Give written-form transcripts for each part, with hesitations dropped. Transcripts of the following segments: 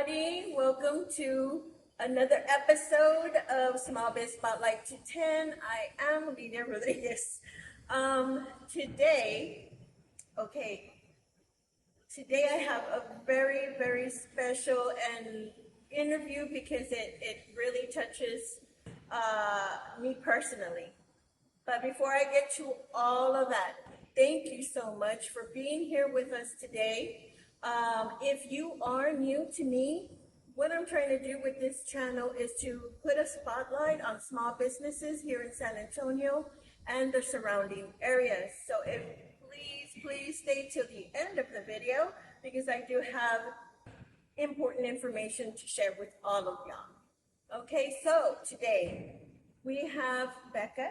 everybody. Welcome to another episode of Small Biz Spotlight to 10. I am Lydia Rodriguez. Today, okay, today I have a very, very special and interview because it really touches me personally. But before I get to all of that, thank you so much for being here with us today. If you are new to me, what I'm trying to do with this channel is to put a spotlight on small businesses here in San Antonio and the surrounding areas. So please stay till the end of the video because I do have important information to share with all of y'all. Okay, so today we have Becca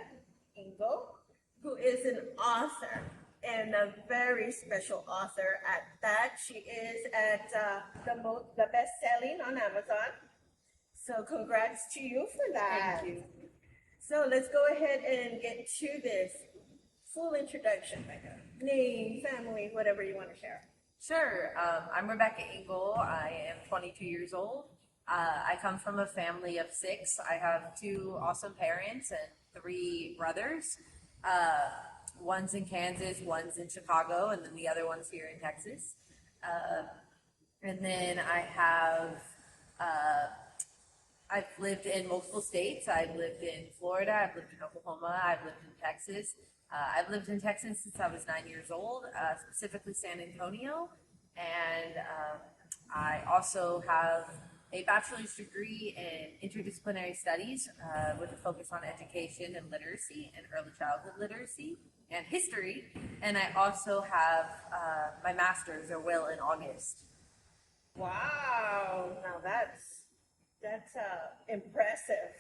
Engle, who is an author and a very special author at that. She is at the best-selling on Amazon. So congrats to you for that. Thank you. So let's go ahead and get to this full introduction, Becca. Name, family, whatever you want to share. Sure. I'm Rebecca Engle. I am 22 years old. I come from a family of 6. I have 2 awesome parents and 3 brothers. One's in Kansas, one's in Chicago, and then the other one's here in Texas. And then I've lived in multiple states. I've lived in Florida, I've lived in Oklahoma, I've lived in Texas. I've lived in Texas since I was 9 years old, specifically San Antonio. And I also have a bachelor's degree in interdisciplinary studies with a focus on education and literacy and early childhood literacy and history. And I also have my master's or will in August. Wow, now that's impressive.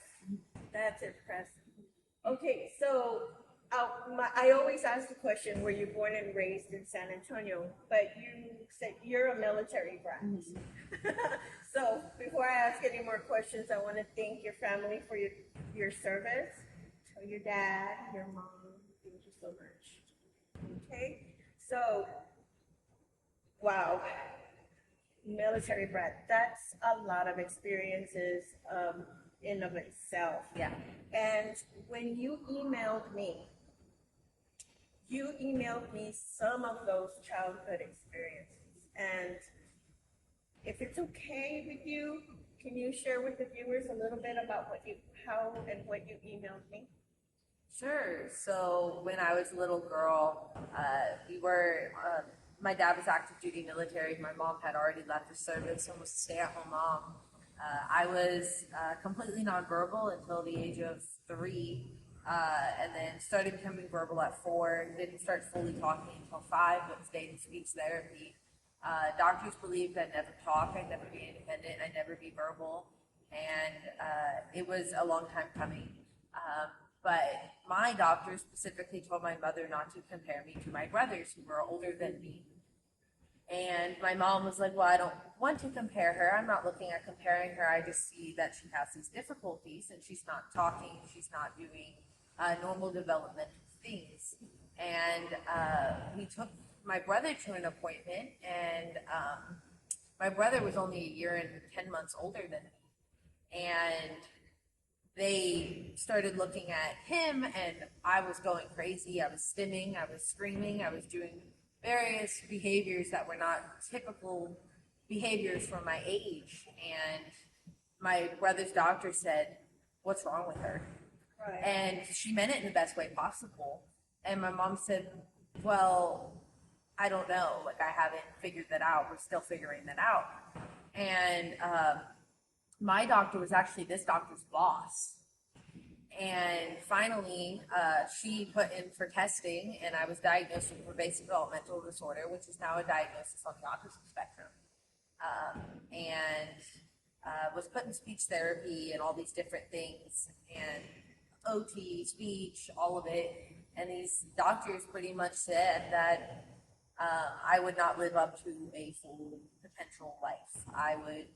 That's impressive. Okay, so I always ask the question, were you born and raised in San Antonio? But you said you're a military brat. Mm-hmm. So before I ask any more questions, I want to thank your family for your service. Tell your dad, your mom, thank you so much. Okay, so wow, military brat. That's a lot of experiences in of itself. Yeah. And when you emailed me some of those childhood experiences. And if it's okay with you, can you share with the viewers a little bit about what you emailed me? Sure. So when I was a little girl, my dad was active duty military. My mom had already left the service and was a stay-at-home mom. I was completely nonverbal until the age of 3, and then started becoming verbal at 4. Didn't start fully talking until 5, but stayed in speech therapy. Doctors believed I'd never talk, I'd never be independent, I'd never be verbal, and it was a long time coming. But my doctor specifically told my mother not to compare me to my brothers who were older than me. And my mom was like, well, I don't want to compare her. I'm not looking at comparing her. I just see that she has these difficulties and she's not talking. She's not doing normal developmental things. And we took my brother to an appointment, and my brother was only a year and 10 months older than me. And they started looking at him, and I was going crazy. I was stimming, I was screaming, I was doing various behaviors that were not typical behaviors for my age. And my brother's doctor said, what's wrong with her? Right. And she meant it in the best way possible. And my mom said, well, I don't know. Like, I haven't figured that out. We're still figuring that out. And my doctor was actually this doctor's boss. And finally, she put in for testing, and I was diagnosed with pervasive developmental disorder, which is now a diagnosis on the autism spectrum. And was put in speech therapy and all these different things, and OT, speech, all of it. And these doctors pretty much said that I would not live up to a full potential life. I would,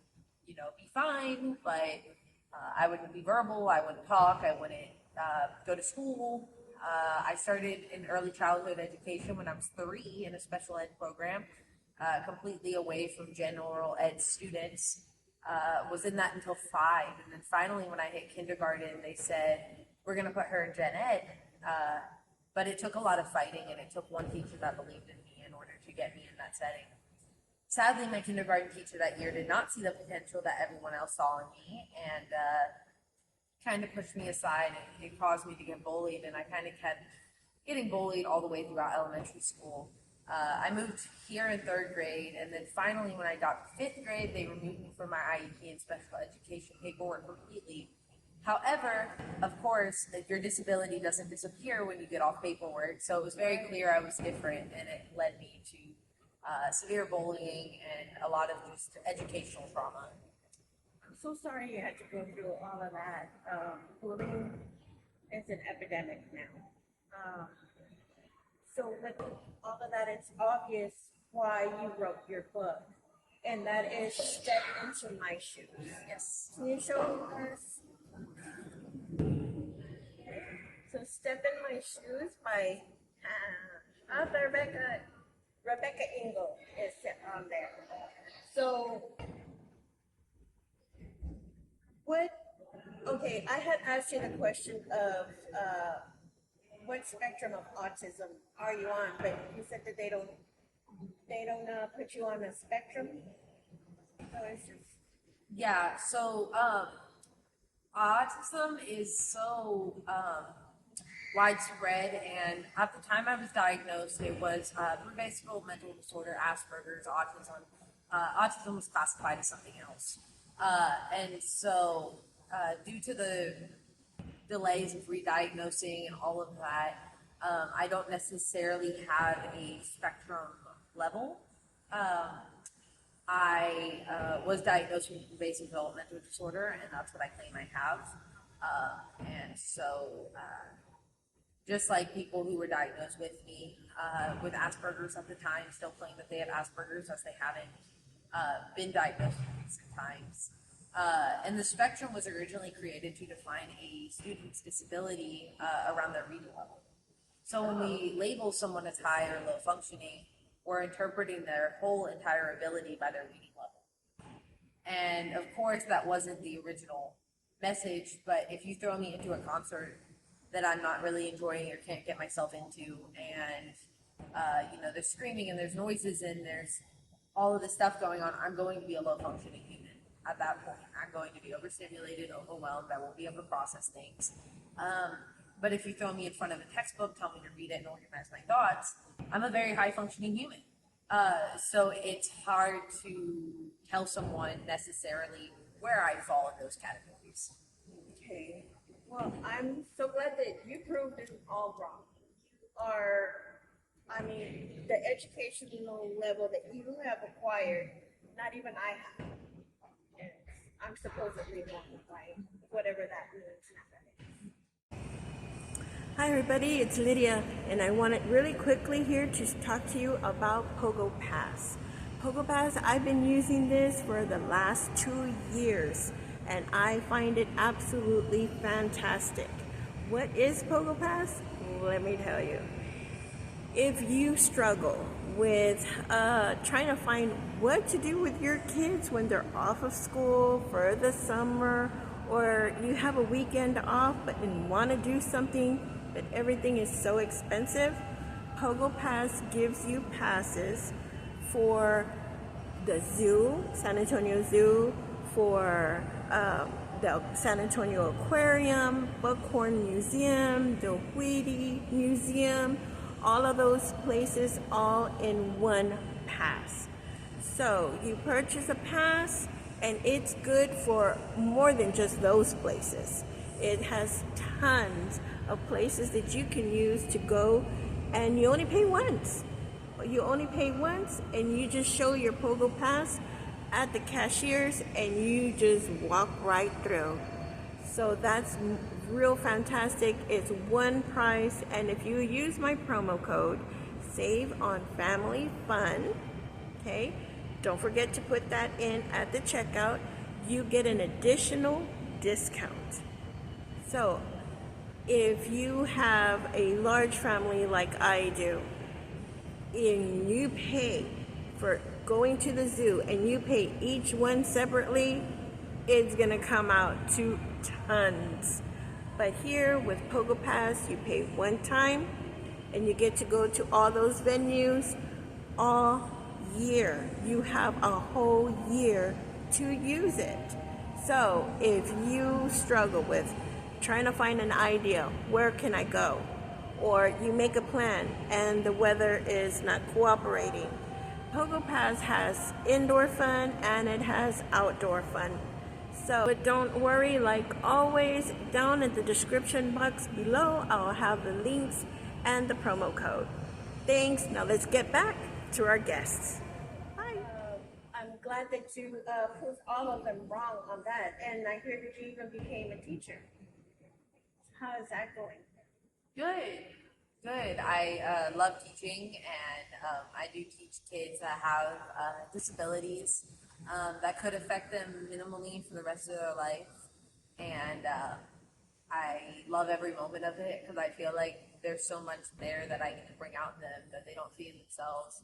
be fine, but I wouldn't be verbal, I wouldn't talk, I wouldn't go to school. I started in early childhood education when I was 3 in a special ed program, completely away from general ed students. Was in that until 5. And then finally, when I hit kindergarten, they said, we're going to put her in gen ed. But it took a lot of fighting, and it took one teacher that believed in me in order to get me in that setting. Sadly, my kindergarten teacher that year did not see the potential that everyone else saw in me, and kind of pushed me aside, and it caused me to get bullied, and I kind of kept getting bullied all the way throughout elementary school. I moved here in 3rd grade, and then finally when I got to 5th grade, they removed me from my IEP and special education paperwork completely. However, of course, your disability doesn't disappear when you get off paperwork, so it was very clear I was different, and it led me to severe bullying and a lot of just educational trauma. I'm so sorry you had to go through all of that. Bullying is an epidemic now. So with all of that, it's obvious why you wrote your book, and that is Step Into My Shoes. Yes. Can you show us? So Step In My Shoes by author Rebecca Engle is on there. So okay, I had asked you the question of what spectrum of autism are you on, but you said that they don't put you on a spectrum. So it's just Yeah, so autism is so widespread, and at the time I was diagnosed, it was pervasive mental disorder, Asperger's, autism. Autism was classified as something else. And so due to the delays of re-diagnosing and all of that, I don't necessarily have a spectrum level. I was diagnosed with pervasive developmental disorder, and that's what I claim I have. And so, just like people who were diagnosed with me with Asperger's at the time still claim that they have Asperger's, as they haven't been diagnosed in recent times. And the spectrum was originally created to define a student's disability around their reading level. So when we label someone as high or low functioning, we're interpreting their whole entire ability by their reading level. And of course, that wasn't the original message, but if you throw me into a concert that I'm not really enjoying or can't get myself into, and there's screaming and there's noises and there's all of this stuff going on, I'm going to be a low functioning human at that point. I'm going to be overstimulated, overwhelmed, I won't be able to process things. But if you throw me in front of a textbook, tell me to read it and organize my thoughts, I'm a very high functioning human. So it's hard to tell someone necessarily where I fall in those categories. okay. Well, I'm so glad that you proved it all wrong. The educational level that you have acquired, not even I have. And I'm supposedly wrong by whatever that means. Hi everybody, it's Lydia, and I wanted really quickly here to talk to you about Pogo Pass. Pogo Pass, I've been using this for the last 2 years, and I find it absolutely fantastic. What is Pogo Pass? Let me tell you. If you struggle with trying to find what to do with your kids when they're off of school for the summer, or you have a weekend off but you want to do something, but everything is so expensive, Pogo Pass gives you passes for the zoo, San Antonio Zoo, for the San Antonio Aquarium, Buckhorn Museum, the Wheatie Museum, all of those places all in one pass. So you purchase a pass and it's good for more than just those places. It has tons of places that you can use to go, and you only pay once. You only pay once, and you just show your Pogo Pass at the cashiers and you just walk right through. So that's real fantastic. It's one price, and if you use my promo code Save on Family Fun, okay, don't forget to put that in at the checkout, you get an additional discount. So if you have a large family like I do, and you pay for going to the zoo and you pay each one separately, it's gonna come out to tons. But here with Pogo Pass, you pay one time and you get to go to all those venues all year. You have a whole year to use it. So if you struggle with trying to find an idea, where can I go? Or you make a plan and the weather is not cooperating, Pogo Pass has indoor fun and it has outdoor fun. So, but don't worry, like always, down in the description box below, I'll have the links and the promo code. Thanks. Now let's get back to our guests. Hi. I'm glad that you proved all of them wrong on that, and I hear that you even became a teacher. How is that going? Good. I love teaching, and I do teach kids that have disabilities that could affect them minimally for the rest of their life. And I love every moment of it because I feel like there's so much there that I get to bring out in them that they don't see in themselves.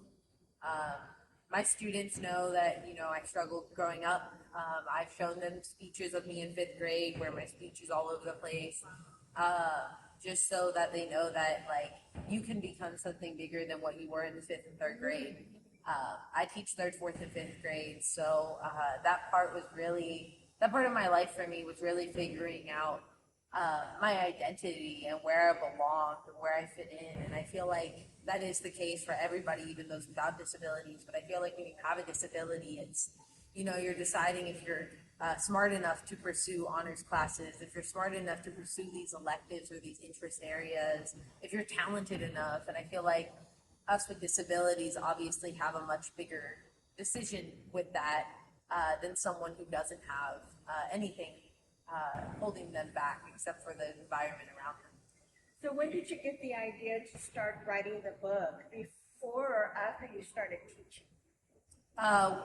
My students know that, I struggled growing up. I've shown them speeches of me in fifth grade where my speech is all over the place. Just so that they know that, like, you can become something bigger than what you were in the fifth and third grade. I teach third, fourth, and fifth grade, so that part of my life for me was really figuring out my identity and where I belong and where I fit in. And I feel like that is the case for everybody, even those without disabilities. But I feel like when you have a disability, it's, you're deciding if you're smart enough to pursue honors classes, if you're smart enough to pursue these electives or these interest areas, if you're talented enough. And I feel like us with disabilities obviously have a much bigger decision with that than someone who doesn't have anything holding them back except for the environment around them. So when did you get the idea to start writing the book? Before or after you started teaching?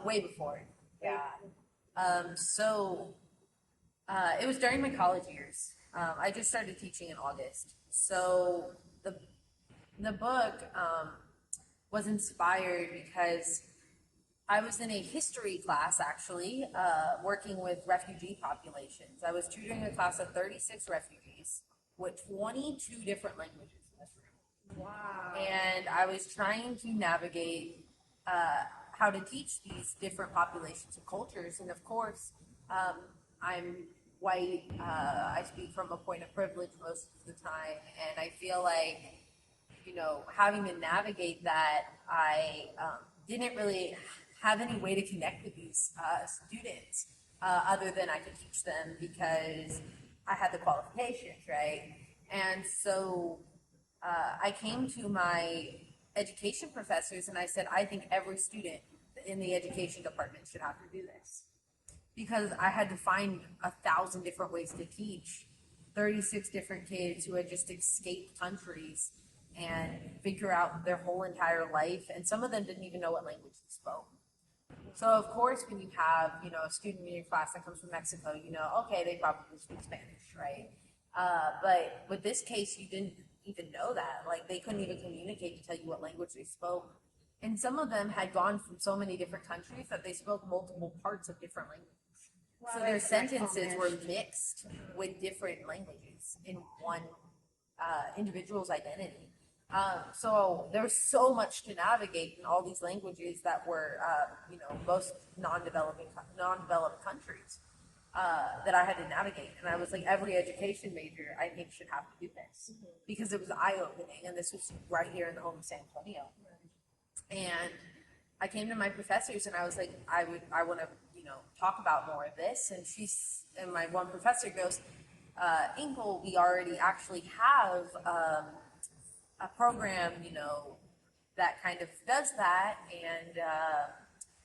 Way before. Yeah. It was during my college years. I just started teaching in August. So the book was inspired because I was in a history class, actually, working with refugee populations. I was tutoring a class of 36 refugees with 22 different languages in this room. Wow. And I was trying to navigate how to teach these different populations and cultures. And of course, I'm white. I speak from a point of privilege most of the time. And I feel like, having to navigate that, I didn't really have any way to connect with these students other than I could teach them because I had the qualifications, right? And so I came to my education professors and I said, I think every student in the education department should have to do this, because I had to find 1,000 different ways to teach 36 different kids who had just escaped countries and figure out their whole entire life. And some of them didn't even know what language they spoke. So of course, when you have, a student in your class that comes from Mexico, okay, they probably speak Spanish, right? But with this case, you didn't even know that. Like, they couldn't even communicate to tell you what language they spoke. And some of them had gone from so many different countries that they spoke multiple parts of different languages. Wow, so their sentences were mixed with different languages in one individual's identity. So there was so much to navigate in all these languages that were, most non-developed countries that I had to navigate. And I was like, every education major, I think, should have to do this, because it was eye-opening. And this was right here in the home of San Antonio. And I came to my professors and I was like, I want to, talk about more of this. And my one professor goes, Engle, we already actually have a program, that kind of does that. And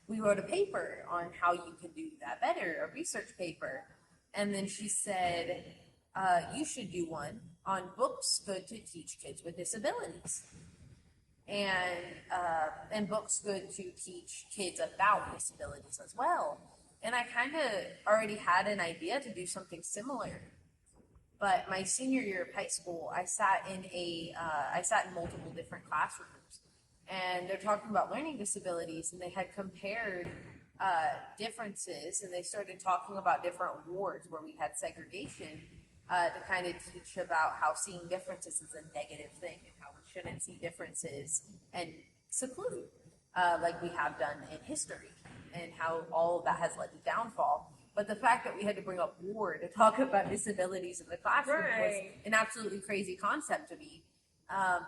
we wrote a paper on how you can do that better, a research paper. And then she said, you should do one on books good to teach kids with disabilities. And books good to teach kids about disabilities as well. And I kind of already had an idea to do something similar. But my senior year of high school, I sat in multiple different classrooms. and they're talking about learning disabilities, and they had compared differences, and they started talking about different wards where we had segregation to kind of teach about how seeing differences is a negative thing and how we shouldn't see differences and seclude like we have done in history, and how all of that has led to downfall. But the fact that we had to bring up war to talk about disabilities in the classroom was an absolutely crazy concept to me.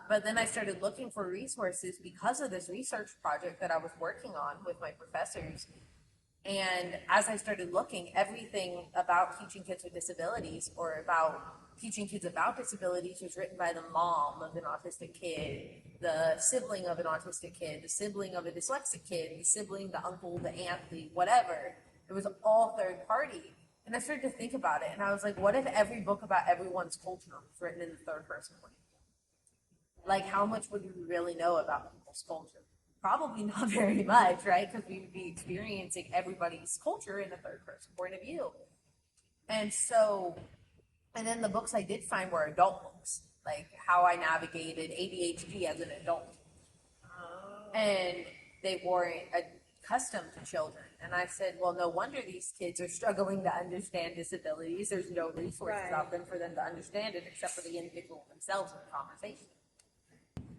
But then I started looking for resources because of this research project that I was working on with my professors. And as I started looking, everything about teaching kids with disabilities or about teaching kids about disabilities was written by the mom of an autistic kid, the sibling of an autistic kid, the sibling of a dyslexic kid, the sibling, the uncle, the aunt, the whatever. It was all third party. And I started to think about it, and I was like, what if every book about everyone's culture was written in the third person point of view? Like, how much would we really know about people's culture? Probably not very much, right? Because we would be experiencing everybody's culture in a third person point of view. And so, and then the books I did find were adult books, like how I navigated ADHD as an adult. And they weren't accustomed to children. And I said, well, no wonder these kids are struggling to understand disabilities. There's no resources out there for them to understand it except for the individual themselves in the conversation.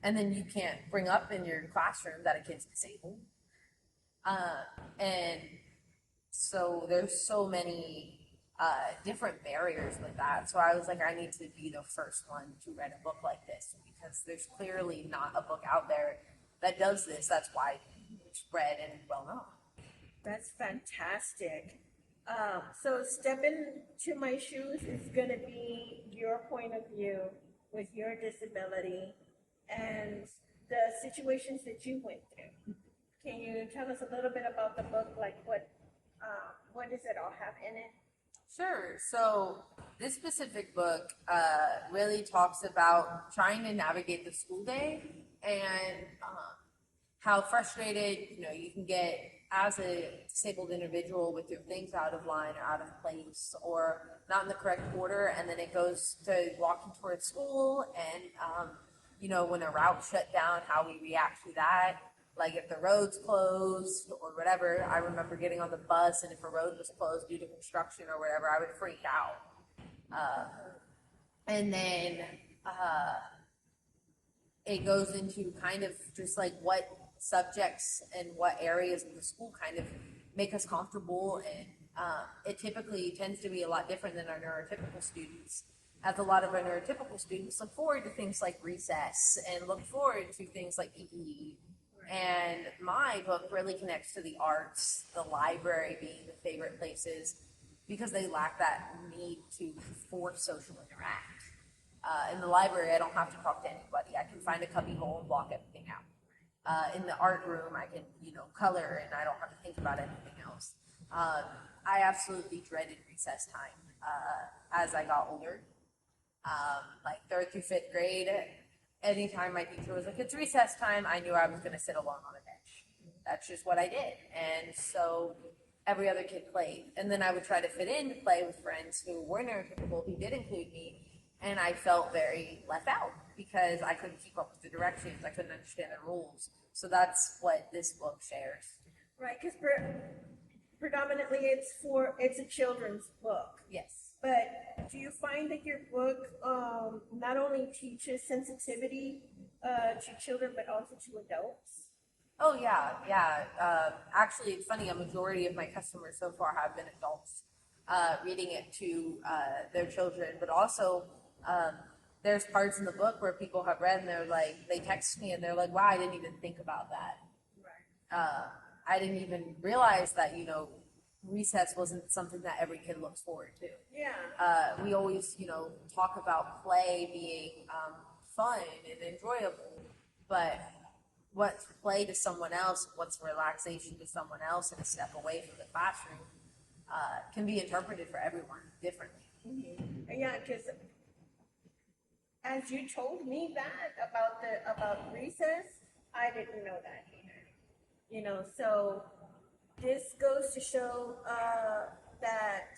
And then you can't bring up in your classroom that a kid's disabled. And so there's so many different barriers with that. So I was like, I need to be the first one to write a book like this, because there's clearly not a book out there that does this. That's why it's read and well known. That's fantastic. So step into my shoes is going to be your point of view with your disability and the situations that you went through. Can you tell us a little bit about the book? Like what does it all have in it? Sure. So this specific book really talks about trying to navigate the school day and how frustrated you can get as a disabled individual with your things out of line or out of place or not in the correct order, and then it goes to walking towards school and when a route shut down, how we react to that. Like if the road's closed or whatever. I remember getting on the bus, and if a road was closed due to construction or whatever, I would freak out. And then it goes into kind of just like what subjects and what areas of the school kind of make us comfortable, and it typically tends to be a lot different than our neurotypical students, as a lot of our neurotypical students look forward to things like recess and look forward to things like PE. And my book really connects to the arts, the library being the favorite places, because they lack that need to force social interact. In the library, I don't have to talk to anybody. I can find a cubby hole and block everything out. In the art room, I can, color, and I don't have to think about anything else. I absolutely dreaded recess time as I got older. Like 3rd through 5th grade, anytime my teacher was like, it's recess time, I knew I was going to sit alone on a bench. That's just what I did. And so every other kid played. And then I would try to fit in to play with friends who were neurotypical, who did include me. And I felt very left out because I couldn't keep up with the directions. I couldn't understand the rules. So that's what this book shares. Right, because predominantly it's a children's book. Yes. But do you find that your book not only teaches sensitivity to children, but also to adults? Oh, yeah. Actually, it's funny, a majority of my customers so far have been adults reading it to their children, but also there's parts in the book where people have read and they're like, they text me and they're like, wow, I didn't even think about that. Right. I didn't even realize that, recess wasn't something that every kid looks forward to. Yeah. We always, talk about play being fun and enjoyable, but what's play to someone else, what's relaxation to someone else, and a step away from the classroom can be interpreted for everyone differently. Mm-hmm. Yeah, because as you told me that about recess, I didn't know that either. So this goes to show that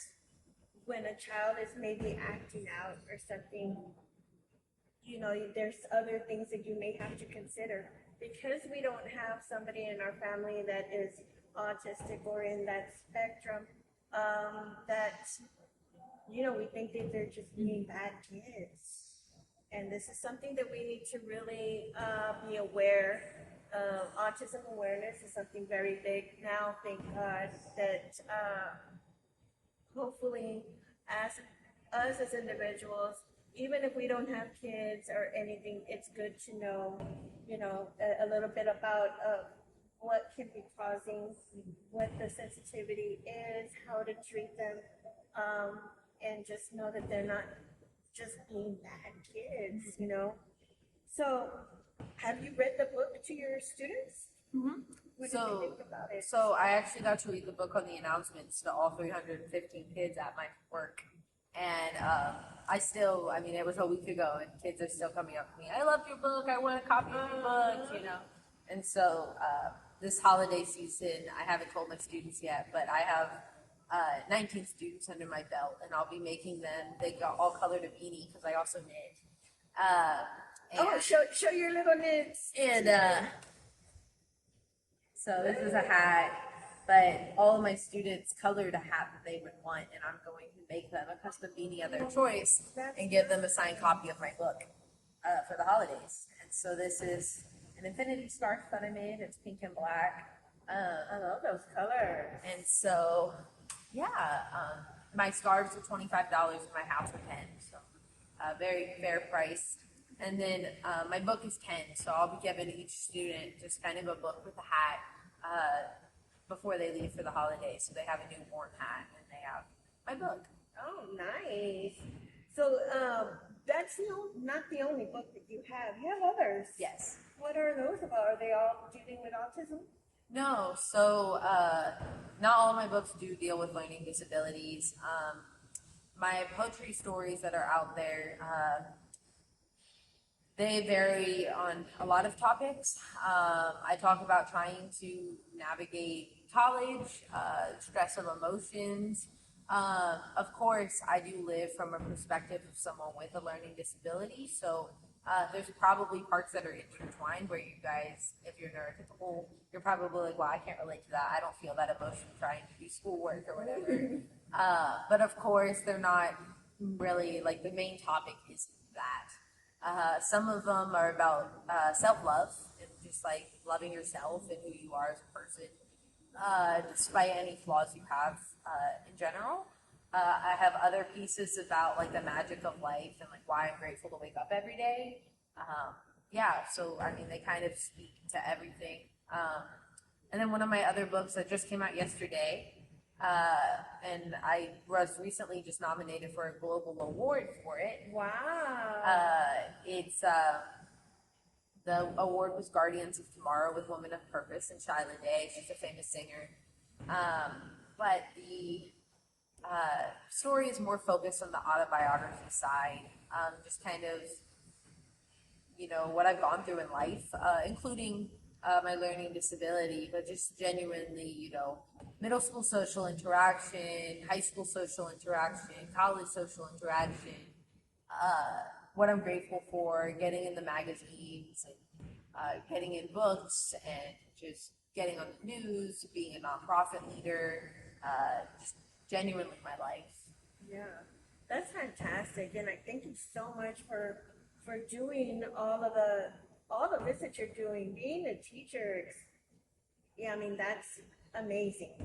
when a child is maybe acting out or something, there's other things that you may have to consider because we don't have somebody in our family that is autistic or in that spectrum, that, we think that they're just being bad kids. And this is something that we need to really be aware of. Autism awareness is something very big now, thank God, that hopefully as us as individuals, even if we don't have kids or anything, it's good to know, a little bit about what can be causing, what the sensitivity is, how to treat them, and just know that they're not just being bad kids. So, have you read the book to your students? What did they think about it? So I actually got to read the book on the announcements to all 315 kids at my work. And it was a week ago, and kids are still coming up to me. I love your book. I want a copy of your book, And so this holiday season, I haven't told my students yet, but I have 19 students under my belt, and I'll be making them. They got all colored a beanie because I also knit. Show your little knits. And so this is a hat, but all of my students colored a hat that they would want, and I'm going to make them a custom beanie of their choice and give them a signed copy of my book for the holidays. And so this is an infinity scarf that I made. It's pink and black. I love those colors. And so, my scarves are $25 and my hats are $10. So very fair price. And then my book is 10, so I'll be giving each student just kind of a book with a hat before they leave for the holidays. So they have a newborn hat and they have my book. Oh, nice. So that's not the only book that you have. You have others. Yes. What are those about? Are they all dealing with autism? No, so not all of my books do deal with learning disabilities. My poetry stories that are out there, they vary on a lot of topics. I talk about trying to navigate college, stress of emotions. Of course, I do live from a perspective of someone with a learning disability, so there's probably parts that are intertwined where you guys, if you're neurotypical, you're probably like, well, I can't relate to that. I don't feel that emotion trying to do schoolwork or whatever. But of course, they're not really, like, the main topic is that. Some of them are about self-love and just like loving yourself and who you are as a person, despite any flaws you have in general. I have other pieces about like the magic of life and like why I'm grateful to wake up every day. So I mean, they kind of speak to everything. And then one of my other books that just came out yesterday, and I was recently just nominated for a global award for it. Wow. The award was Guardians of Tomorrow with Women of Purpose and Shyla Day. She's a famous singer. But the story is more focused on the autobiography side, just kind of, what I've gone through in life, including my learning disability, but just genuinely, middle school social interaction, high school social interaction, college social interaction, what I'm grateful for, getting in the magazines and getting in books and just getting on the news, being a nonprofit leader, just genuinely my life. Yeah, that's fantastic, and I thank you so much for doing all of this that you're doing. Being a teacher, yeah, I mean, that's amazing,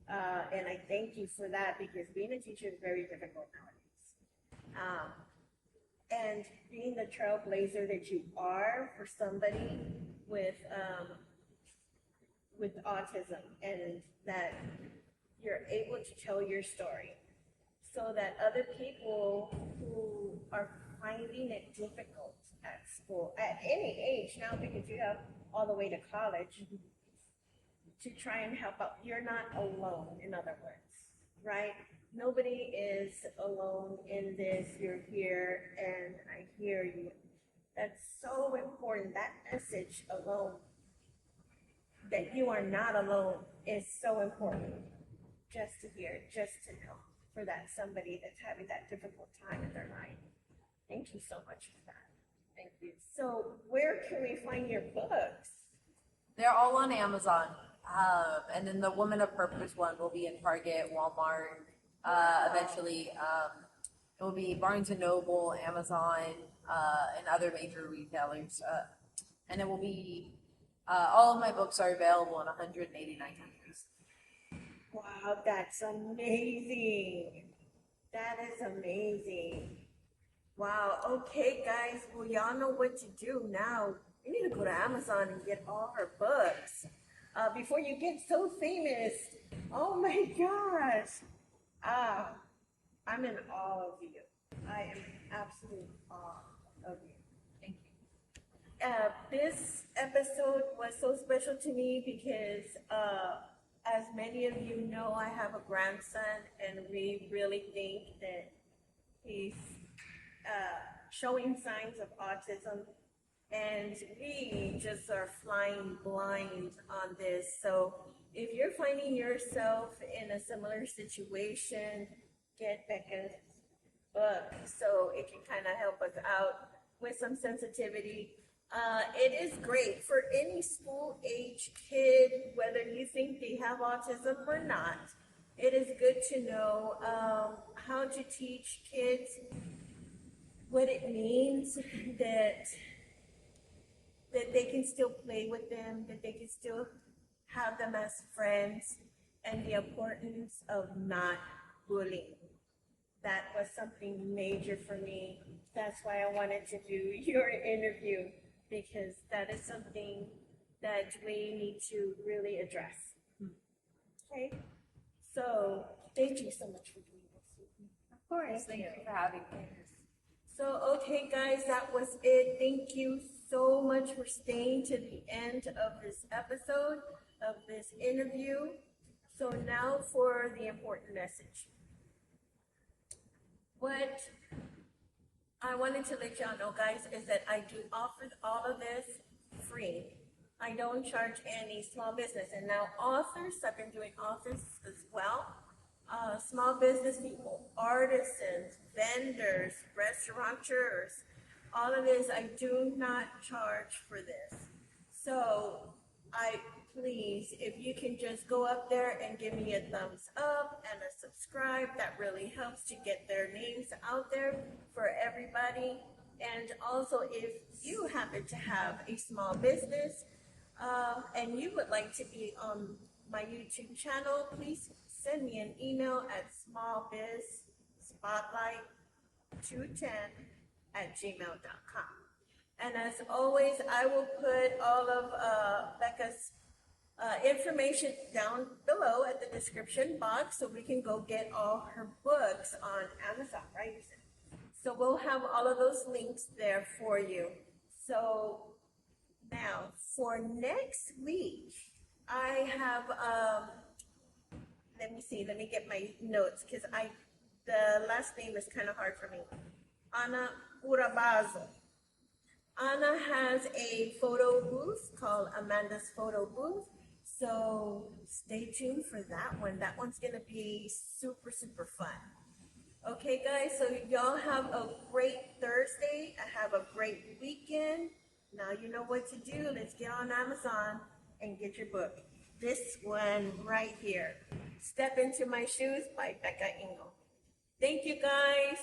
and I thank you for that, because being a teacher is very difficult nowadays. And being the trailblazer that you are for somebody with autism, and that you're able to tell your story so that other people who are finding it difficult at school, at any age now, because you have all the way to college, to try and help out. You're not alone, in other words, right? Nobody is alone in this. You're here, and I hear you. That's so important. That message alone, that you are not alone, is so important. Just to hear, just to know, for that somebody that's having that difficult time in their life. Thank you so much for that. Thank you. So where can we find your books? They're all on Amazon. And then the Woman of Purpose one will be in Target, Walmart, eventually. It will be Barnes and Noble, Amazon, and other major retailers. And it will be, all of my books are available in 189 countries. Wow, that's amazing. That is amazing. Wow. Okay, guys. Well, y'all know what to do now. You need to go to Amazon and get all her books before you get so famous. Oh my gosh. Ah, I'm in awe of you. I am in absolute awe of you. Thank you. This episode was so special to me because, as many of you know, I have a grandson, and we really think that he's showing signs of autism, and we just are flying blind on this. So if you're finding yourself in a similar situation, get Becca's book so it can kind of help us out with some sensitivity. It is great for any school age kid, whether you think they have autism or not. It is good to know how to teach kids what it means that they can still play with them, that they can still have them as friends, and the importance of not bullying. That was something major for me. That's why I wanted to do your interview, because that is something that we need to really address. Okay? So thank you so much for doing this with me. Of course. Thank you for having me. So, okay, guys, that was it. Thank you so much for staying to the end of this episode, of this interview. So now for the important message. What I wanted to let y'all know, guys, is that I do offer all of this free. I don't charge any small business. And now authors, I've been doing authors as well. Small business people, artisans, vendors, restaurateurs, all of this, I do not charge for this. So please, if you can just go up there and give me a thumbs up and a subscribe, that really helps to get their names out there for everybody. And also, if you happen to have a small business and you would like to be on my YouTube channel, please send me an email at smallbizspotlight210@gmail.com. And as always, I will put all of Becca's information down below at the description box so we can go get all her books on Amazon, right? So we'll have all of those links there for you. So now for next week, I have, let me see, let me get my notes, because the last name is kind of hard for me. Ana Urabazo. Anna has a photo booth called Amanda's Photo Booth. So stay tuned for that one. That one's going to be super, super fun. Okay, guys, so y'all have a great Thursday. Have a great weekend. Now you know what to do. Let's get on Amazon and get your book. This one right here, Step Into My Shoes by Becca Engle. Thank you, guys.